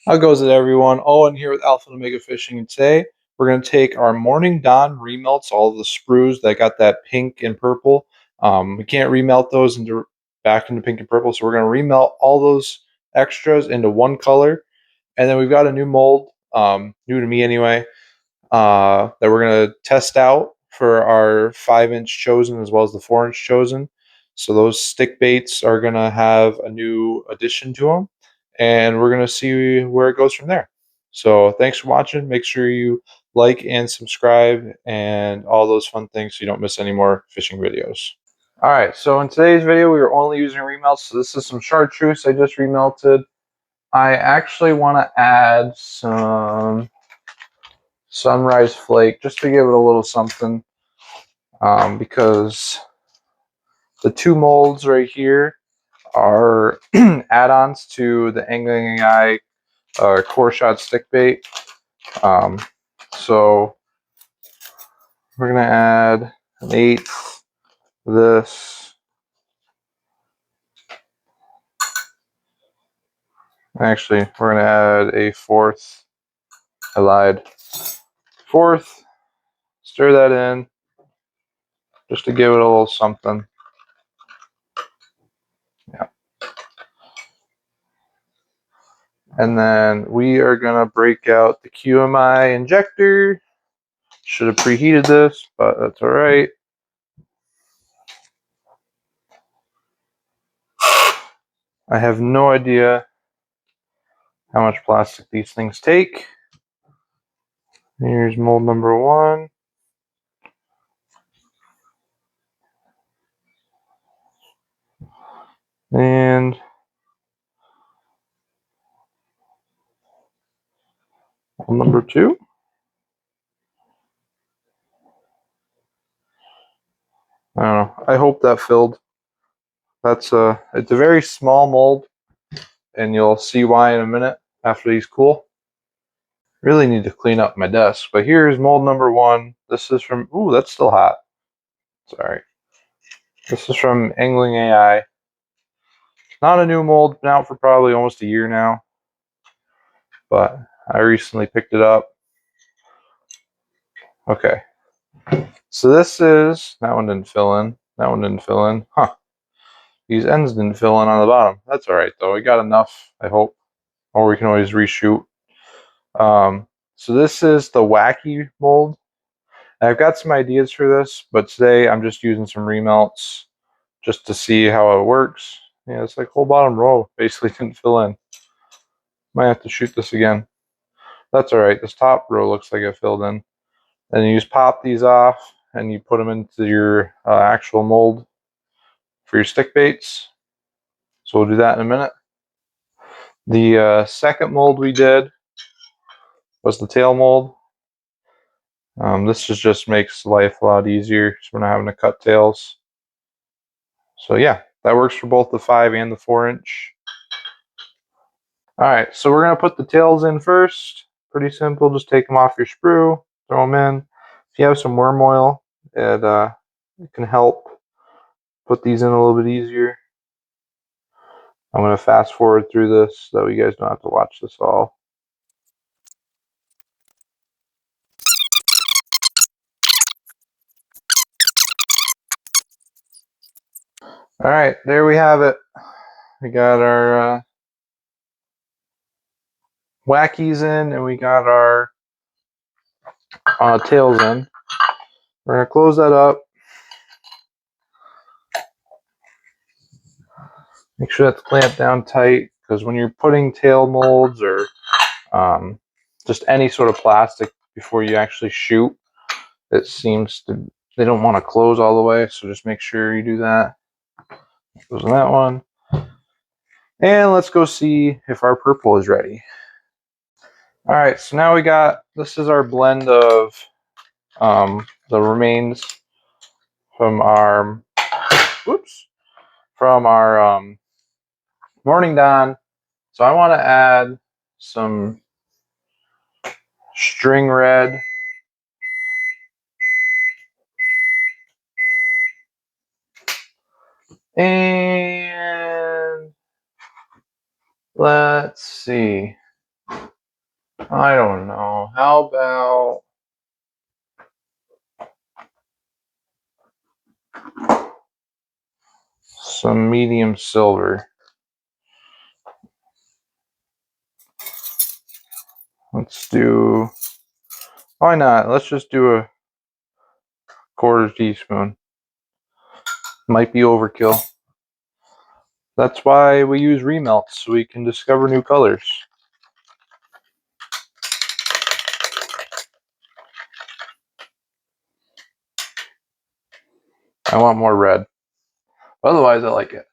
How goes it, everyone? Owen here with Alpha and Omega Fishing, and today we're going to take our Morning Dawn remelts, all of the sprues that got that pink and purple. We can't remelt those back into pink and purple, so we're going to remelt all those extras into one color. And then we've got a new mold, new to me anyway, that we're going to test out for our 5-inch chosen as well as the 4-inch chosen. So those stick baits are going to have a new addition to them, and we're going to see where it goes from there. So thanks for watching. Make sure you like and subscribe and all those fun things so you don't miss any more fishing videos. All right, so in today's video, we are only using remelts. So this is some chartreuse I just remelted. I actually want to add some sunrise flake just to give it a little something, because the two molds right here are add-ons to the Angling AI core shot stick bait. So we're gonna add an 1/8 of this. Actually, we're gonna add a 1/4. I lied. 1/4. Stir that in just to give it a little something. Yeah. And then we are gonna break out the QMI injector. Should have preheated this, but that's all right. I have no idea how much plastic these things take. Here's mold number 1. And mold number 2. I don't know. I hope that filled. It's a very small mold, and you'll see why in a minute after these cool. Really need to clean up my desk, but here's mold number 1. This is from, ooh, that's still hot. Sorry. This is from Angling AI. Not a new mold, been out for probably almost a year now, but I recently picked it up. Okay. So this is, that one didn't fill in. That one didn't fill in. Huh. These ends didn't fill in on the bottom. That's all right, though. We got enough, I hope. Or we can always reshoot. So this is the Wacky Mold. I've got some ideas for this, but today I'm just using some remelts just to see how it works. Yeah, it's like whole bottom row basically didn't fill in. Might have to shoot this again. That's all right. This top row looks like it filled in. And you just pop these off and you put them into your actual mold for your stick baits. So we'll do that in a minute. The second mold we did was the tail mold. This just makes life a lot easier, so we're not having to cut tails. So yeah, that works for both the 5 and the 4-inch. All right, so we're gonna put the tails in first. Pretty simple, just take them off your sprue, throw them in. If you have some worm oil, it can help put these in a little bit easier. I'm gonna fast forward through this so you guys don't have to watch this all. All right, there we have it. We got our wackies in, and we got our tails in. We're gonna close that up. Make sure that's clamped down tight, because when you're putting tail molds or just any sort of plastic before you actually shoot, it seems to, they don't want to close all the way, so just make sure you do that. Goes in that one. And let's go see if our purple is ready. All right, so now we got, this is our blend of the remains from our, Morning Dawn. So I want to add some string red. And let's see. I don't know. How about some medium silver? Let's do, why not? Let's just do a quarter teaspoon. Might be overkill. That's why we use remelts, so we can discover new colors. I want more red. Otherwise, I like it.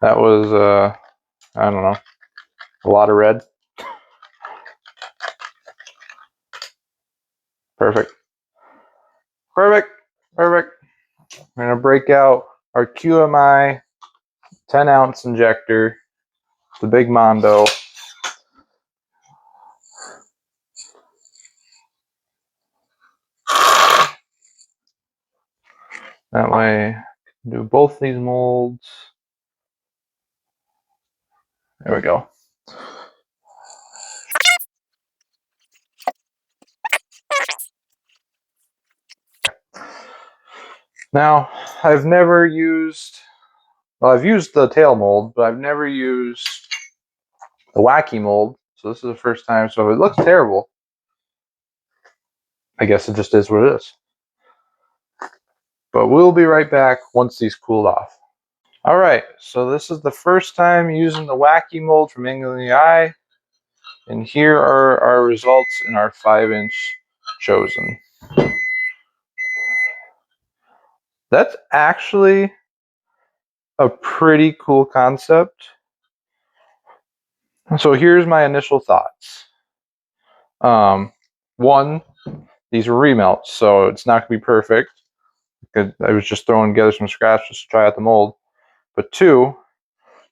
That was, I don't know, a lot of red. Perfect. Perfect. Perfect. We're going to break out our QMI 10-ounce injector, the big Mondo. That way, do both these molds. There we go. Now, I've never used, well, I've used the tail mold, but I've never used the wacky mold. So this is the first time. So it looks terrible. I guess it just is what it is. But we'll be right back once these cooled off. All right, so this is the first time using the wacky mold from Angling AI. And here are our results in our 5-inch chosen. That's actually a pretty cool concept. So here's my initial thoughts. One, these are remelts, so it's not going to be perfect. I was just throwing together some scraps just to try out the mold. But two,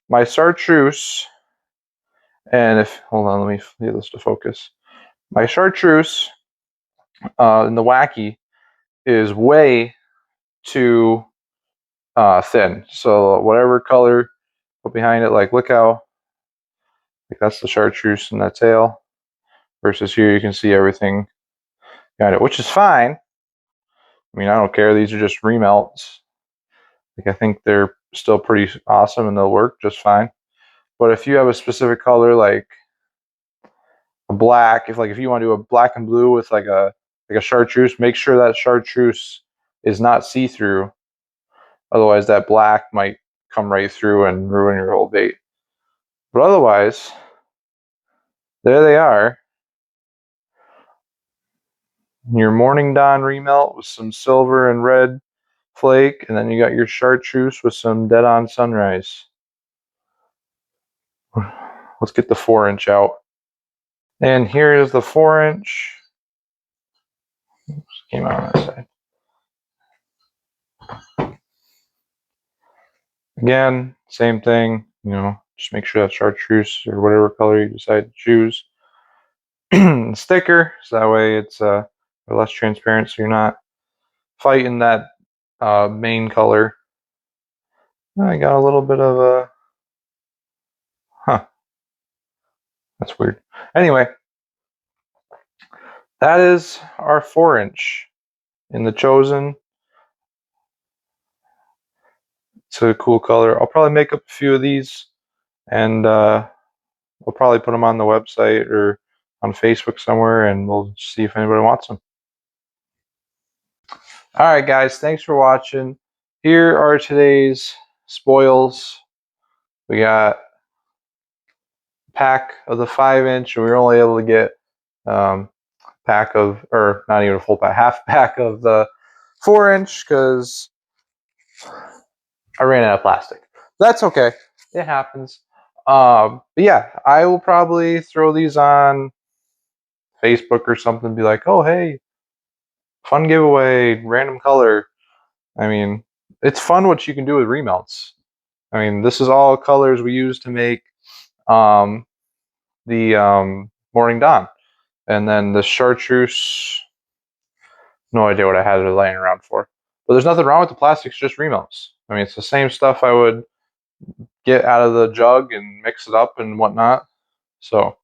my chartreuse, and if, hold on, let me get this to focus. My chartreuse in the wacky is way too thin. So whatever color put behind it, like look how, like that's the chartreuse in that tail, versus here you can see everything behind it, which is fine. I mean, I don't care. These are just remelts. Like I think they're still pretty awesome and they'll work just fine. But if you have a specific color like a black, if you want to do a black and blue with like a chartreuse, make sure that chartreuse is not see-through. Otherwise that black might come right through and ruin your whole bait. But otherwise, there they are. Your morning dawn remelt with some silver and red flake, and then you got your chartreuse with some dead on sunrise. Let's get the 4-inch out. And here is the 4-inch. Oops, came out on that side. Again, same thing, just make sure that chartreuse or whatever color you decide to choose sticker, so that way it's less transparent, so you're not fighting that main color. I got a little bit of a, that's weird. Anyway, that is our 4-inch in the chosen. It's a cool color. I'll probably make up a few of these, and we'll probably put them on the website or on Facebook somewhere, and we'll see if anybody wants them. All right, guys, thanks for watching. Here are today's spoils. We got a pack of the 5-inch, and we were only able to get pack of, or not even a full pack, half pack of the 4-inch because I ran out of plastic. That's okay. It happens. But yeah, I will probably throw these on Facebook or something, be like, oh, hey, fun giveaway, random color. I mean, it's fun what you can do with remelts. I mean, this is all colors we use to make the Morning Dawn. And then the chartreuse, no idea what I had it laying around for. But there's nothing wrong with the plastics, just remelts. I mean, it's the same stuff I would get out of the jug and mix it up and whatnot. So,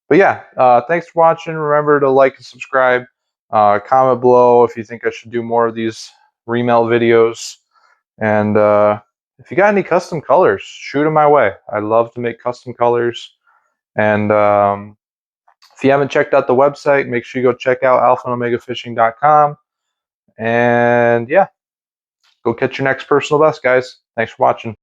but yeah, thanks for watching. Remember to like and subscribe. Comment below if you think I should do more of these remelt videos. And if you got any custom colors, shoot them my way. I love to make custom colors. And if you haven't checked out the website, make sure you go check out alphaandomegafishing.com. And yeah, go catch your next personal best, guys. Thanks for watching.